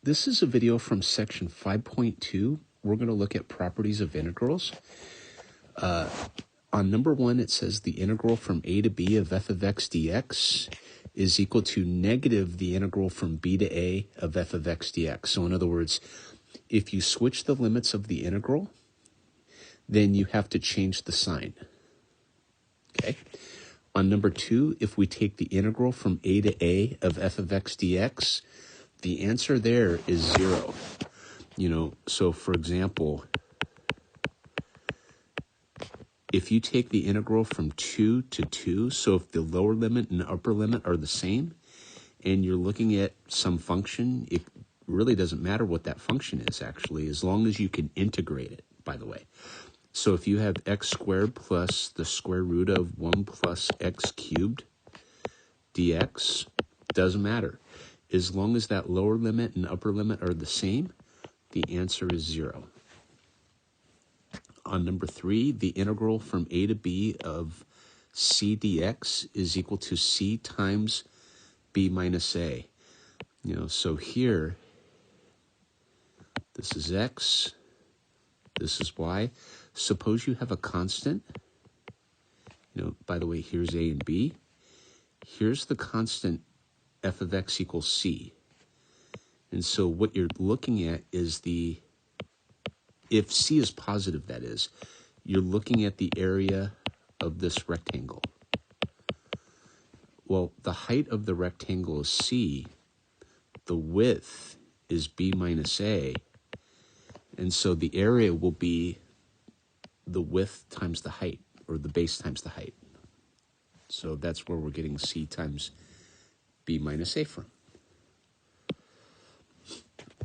This is a video from section 5.2. We're going to look at properties of integrals. On number 1, it says the integral from a to b of f of x dx is equal to negative the integral from b to a of f of x dx. So in other words, if you switch the limits of the integral, then you have to change the sign. Okay. On number 2, if we take the integral from a to a of f of x dx, the answer there is 0. So for example, if you take the integral from 2 to 2, so if the lower limit and upper limit are the same, and you're looking at some function, it really doesn't matter what that function is, actually, as long as you can integrate it, by the way. So if you have x squared plus the square root of 1 plus x cubed dx, doesn't matter. As long as that lower limit and upper limit are the same, the answer is 0. On number 3, the integral from a to b of c dx is equal to c times b minus a. So here, this is x, this is y. Suppose you have a constant. By the way, here's a and b. Here's the constant f of x equals c. And so what you're looking at is if c is positive, that is, you're looking at the area of this rectangle. Well, the height of the rectangle is c, the width is b minus a, and so the area will be the width times the height, or the base times the height. So that's where we're getting c times b minus a from.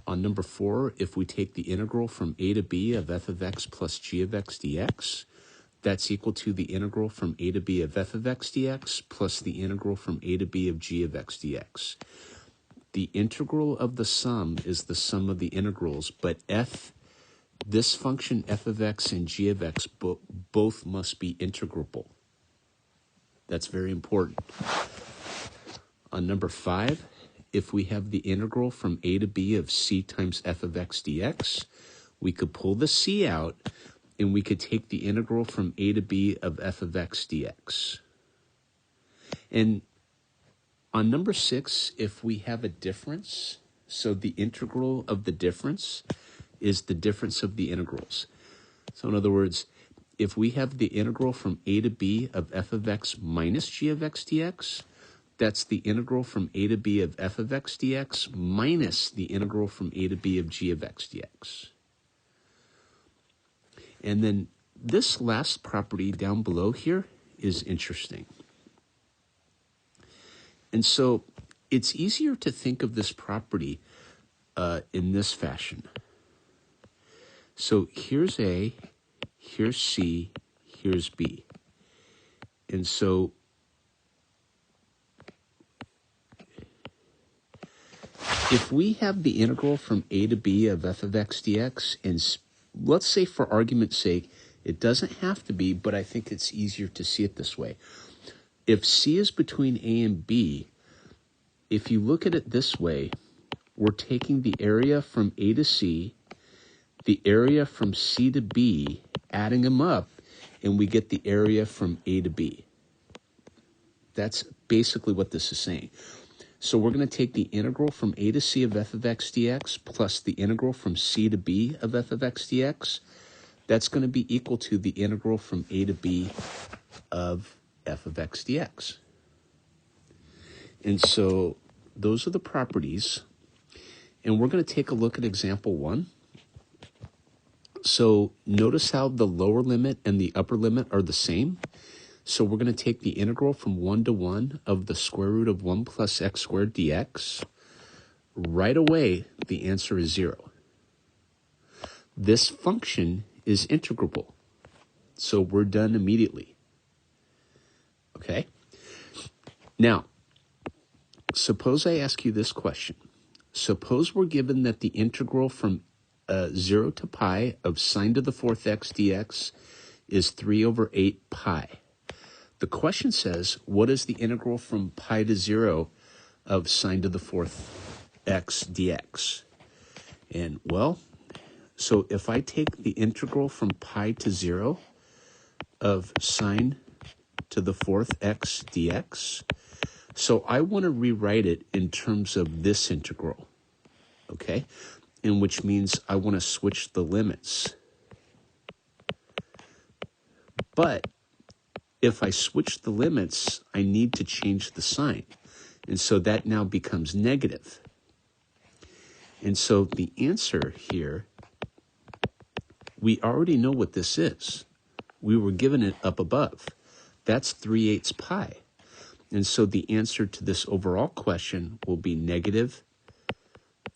On number 4, if we take the integral from a to b of f of x plus g of x dx, that's equal to the integral from a to b of f of x dx plus the integral from a to b of g of x dx. The integral of the sum is the sum of the integrals, but this function f of x and g of x both must be integrable. That's very important. On number 5, if we have the integral from a to b of c times f of x dx, we could pull the c out, and we could take the integral from a to b of f of x dx. And on number 6, if we have a difference, so the integral of the difference is the difference of the integrals. So in other words, if we have the integral from a to b of f of x minus g of x dx, that's the integral from a to b of f of x dx minus the integral from a to b of g of x dx. And then this last property down below here is interesting. And so it's easier to think of this property in this fashion. So here's A, here's C, here's B. And so if we have the integral from a to b of f of x dx, and let's say for argument's sake, it doesn't have to be, but I think it's easier to see it this way. If c is between a and b, if you look at it this way, we're taking the area from a to c, the area from c to b, adding them up, and we get the area from a to b. That's basically what this is saying. So we're going to take the integral from a to c of f of x dx plus the integral from c to b of f of x dx. That's going to be equal to the integral from a to b of f of x dx. And so those are the properties. And we're going to take a look at example 1. So notice how the lower limit and the upper limit are the same. So we're going to take the integral from 1 to 1 of the square root of 1 plus x squared dx. Right away, the answer is 0. This function is integrable. So we're done immediately. Okay? Now, suppose I ask you this question. Suppose we're given that the integral from 0 to pi of sine to the 4th x dx is 3 over 8 pi. The question says, what is the integral from pi to 0 of sine to the 4th x dx? And, well, so if I take the integral from pi to 0 of sine to the fourth x dx, so I want to rewrite it in terms of this integral, okay? And which means I want to switch the limits. But if I switch the limits, I need to change the sign. And so that now becomes negative. And so the answer here, we already know what this is. We were given it up above. That's 3/8 pi. And so the answer to this overall question will be negative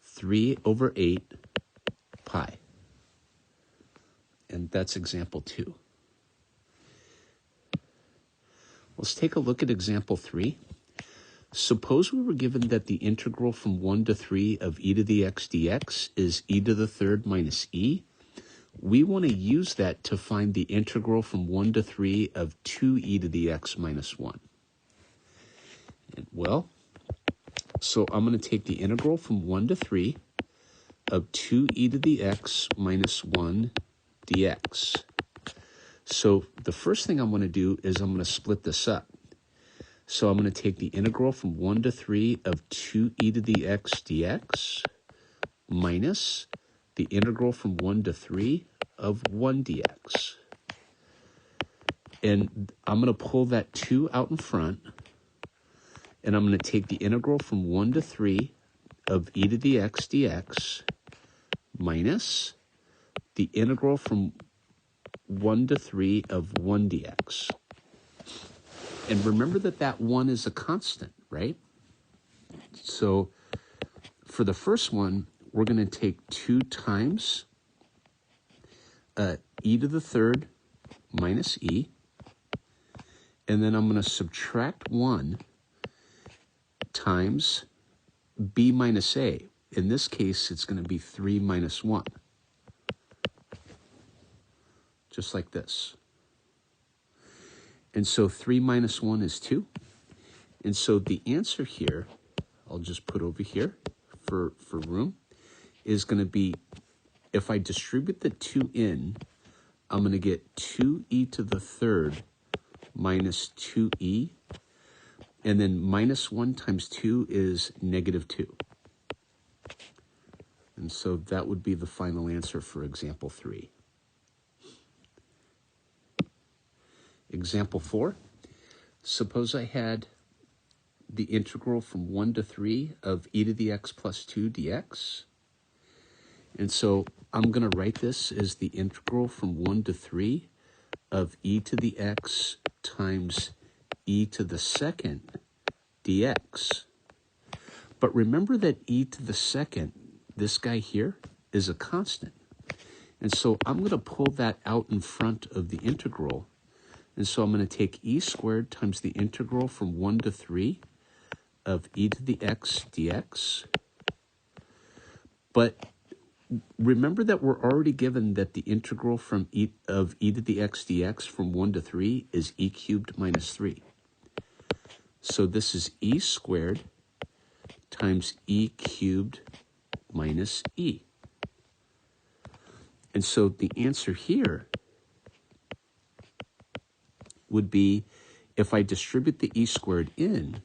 3/8 pi. And that's example 2. Let's take a look at example 3. Suppose we were given that the integral from 1 to 3 of e to the x dx is e to the third minus e. We want to use that to find the integral from 1 to 3 of 2e to the x minus 1. And, well, so I'm going to take the integral from 1 to 3 of 2e to the x minus 1 dx. So the first thing I'm going to do is I'm going to split this up. So I'm going to take the integral from 1 to 3 of 2e to the x dx minus the integral from 1 to 3 of 1 dx. And I'm going to pull that 2 out in front, and I'm going to take the integral from 1 to 3 of e to the x dx minus the integral from 1 to 3 of 1 dx. And remember that that 1 is a constant, right? So for the first one, we're going to take 2 times e to the third minus e. And then I'm going to subtract 1 times b minus a. In this case, it's going to be 3 minus 1. Just like this. And so 3 minus 1 is 2. And so the answer here, I'll just put over here for room, is going to be, if I distribute the 2 in, I'm going to get 2e to the third minus 2e. And then minus 1 times 2 is negative 2. And so that would be the final answer for example 3. Example 4, suppose I had the integral from 1 to 3 of e to the x plus 2 dx. And so I'm going to write this as the integral from 1 to 3 of e to the x times e to the second dx. But remember that e to the second, this guy here, is a constant. And so I'm going to pull that out in front of the integral. And so I'm going to take e squared times the integral from 1 to 3 of e to the x dx. But remember that we're already given that the integral from e to the x dx from 1 to 3 is e cubed minus 3. So this is e squared times e cubed minus e. And so the answer here would be, if I distribute the e squared in,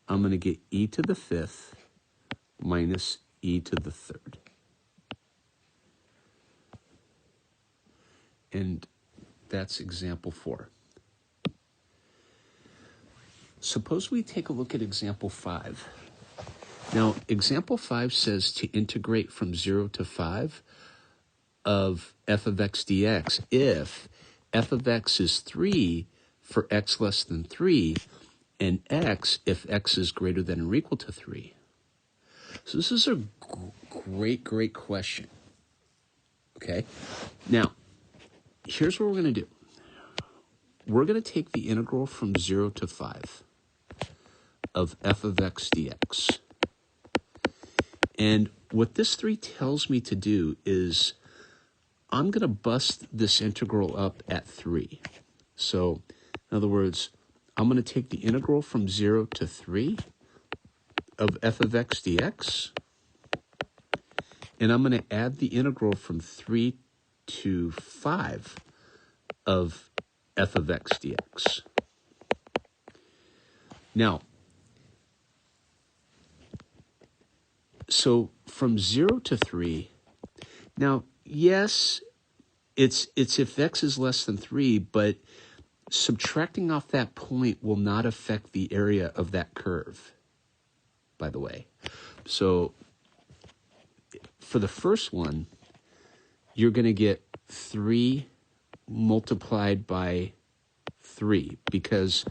I'm going to get e to the fifth minus e to the third. And that's example 4. Suppose we take a look at example 5. Now, example 5 says to integrate from 0 to 5 of f of x dx if f of x is 3 for x less than 3, and x if x is greater than or equal to 3. So this is a great question. Okay? Now, here's what we're going to do. We're going to take the integral from 0 to 5 of f of x dx. And what this 3 tells me to do is I'm going to bust this integral up at 3. So, in other words, I'm going to take the integral from 0 to 3 of f of x dx. And I'm going to add the integral from 3 to 5 of f of x dx. Now, so from 0 to 3, now, yes, it's if x is less than 3, but subtracting off that point will not affect the area of that curve, by the way. So for the first one, you're going to get 3 multiplied by 3 because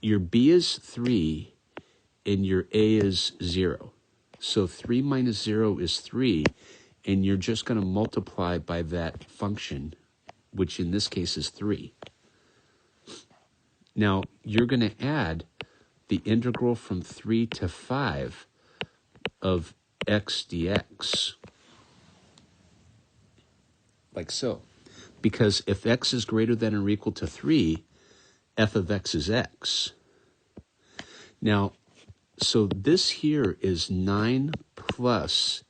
your b is 3 and your a is 0. So 3 minus 0 is 3, and you're just going to multiply by that function, which in this case is 3. Now, you're going to add the integral from 3 to 5 of x dx, like so. Because if x is greater than or equal to 3, f of x is x. Now, so this here is 9 plus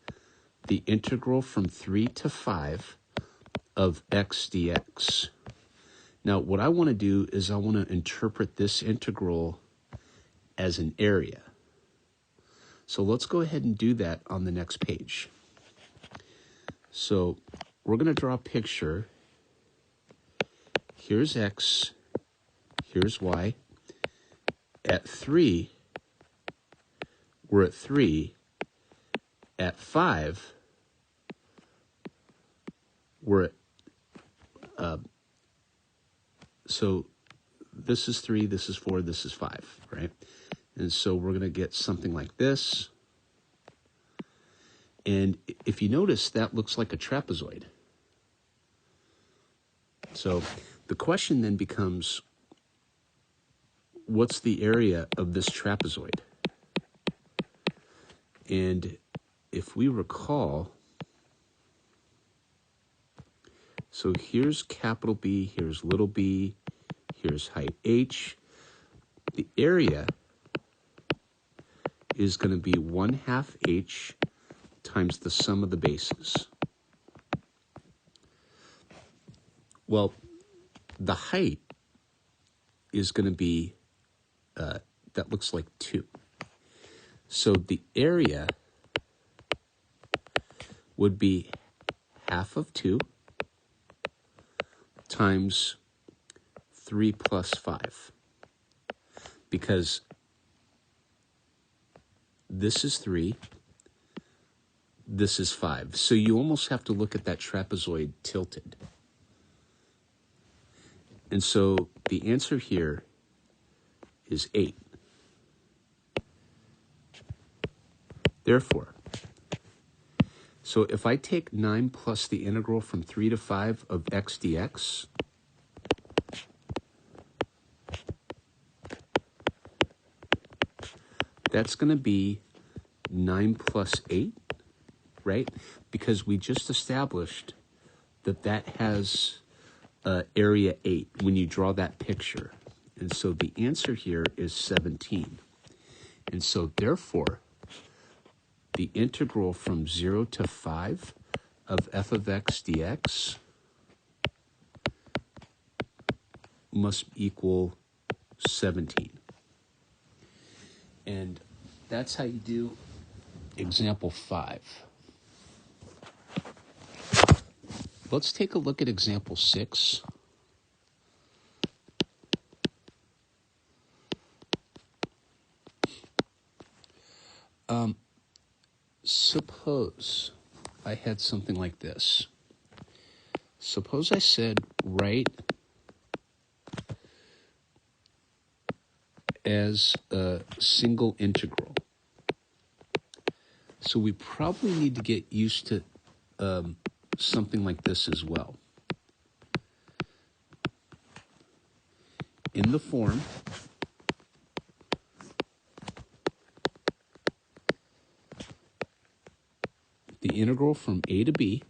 the integral from 3 to 5 of x dx. Now, what I want to do is I want to interpret this integral as an area. So let's go ahead and do that on the next page. So we're going to draw a picture. Here's x, here's y. At 3, we're at 3. At 5, we're at, so this is 3, this is 4, this is 5, right? And so we're going to get something like this. And if you notice, that looks like a trapezoid. So the question then becomes, what's the area of this trapezoid? And if we recall, so here's capital B, here's little b, here's height h. The area is going to be 1/2 h times the sum of the bases. Well, the height is going to be, that looks like 2. So the area would be 1/2 of 2 times 3 plus 5. Because this is 3, this is 5. So you almost have to look at that trapezoid tilted. And so the answer here is 8. Therefore, so if I take 9 plus the integral from 3 to 5 of x dx, that's going to be 9 plus 8, right? Because we just established that that has area 8 when you draw that picture. And so the answer here is 17. And so therefore, the integral from 0 to 5 of f of x dx must equal 17. And that's how you do example 5. Let's take a look at example 6. Suppose I had something like this. Suppose I said write as a single integral. So we probably need to get used to something like this as well. In the form the integral from a to b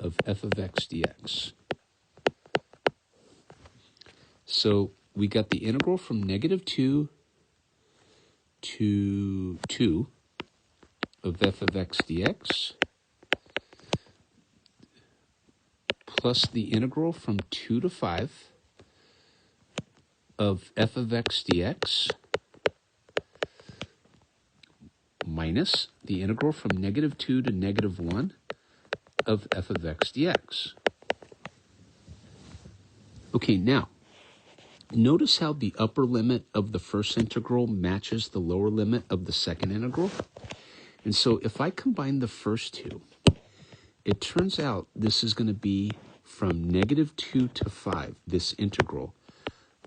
of f of x dx. So we got the integral from -2 to 2, of f of x dx plus the integral from 2 to 5 of f of x dx minus the integral from -2 to -1 of f of x dx. Okay, now, notice how the upper limit of the first integral matches the lower limit of the second integral? And so if I combine the first two, it turns out this is going to be from -2 to 5, this integral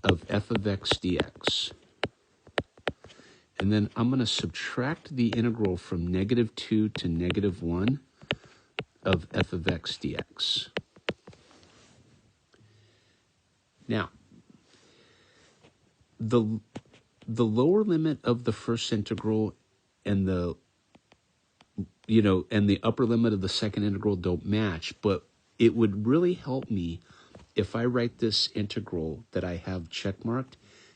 of f of x dx. And then I'm going to subtract the integral from -2 to -1 of f of x dx. Now, the lower limit of the first integral and the upper limit of the second integral don't match, but it would really help me if I write this integral that I have checkmarked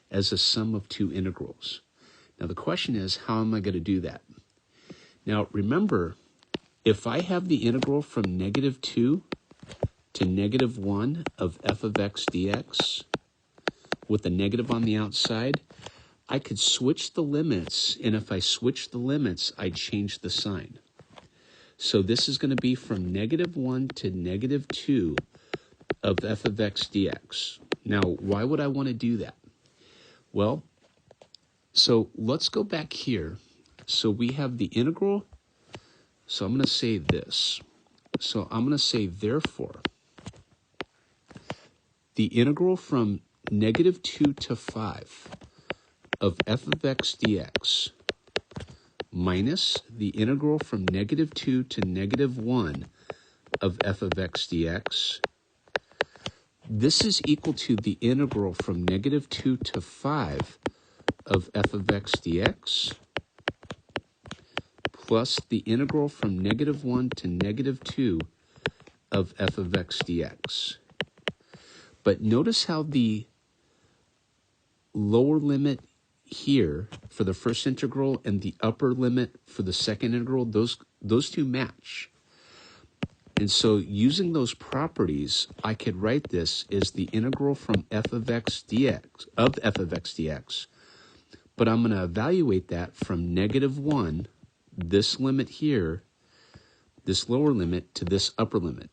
as a sum of two integrals. Now the question is, how am I going to do that? Now remember, if I have the integral from -2 to -1 of f of x dx with a negative on the outside, I could switch the limits, and if I switch the limits, I'd change the sign. So this is going to be from -1 to -2 of f of x dx. Now, why would I want to do that? Well, so let's go back here. So we have the integral. So I'm going to say this. So I'm going to say, therefore, the integral from -2 to 5 of f of x dx minus the integral from -2 to -1 of f of x dx, this is equal to the integral from -2 to 5 of f of x dx plus the integral from -1 to -2 of f of x dx. But notice how the lower limit here for the first integral and the upper limit for the second integral, those two match. And so using those properties, I could write this as the integral from f of x dx, but I'm going to evaluate that from -1, this limit here, this lower limit, to this upper limit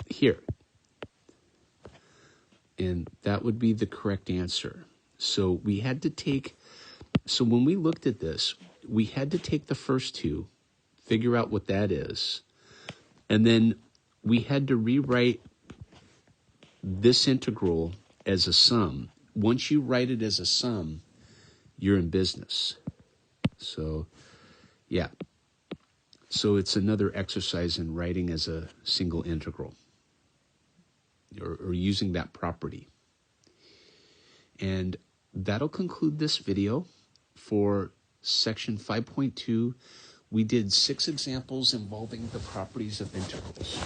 here. And that would be the correct answer. So we had to take, so when we looked at this, we had to take the first two, figure out what that is, and then we had to rewrite this integral as a sum. Once you write it as a sum, you're in business. So, yeah. So it's another exercise in writing as a single integral, or using that property. And that'll conclude this video for section 5.2. We did 6 examples involving the properties of integrals.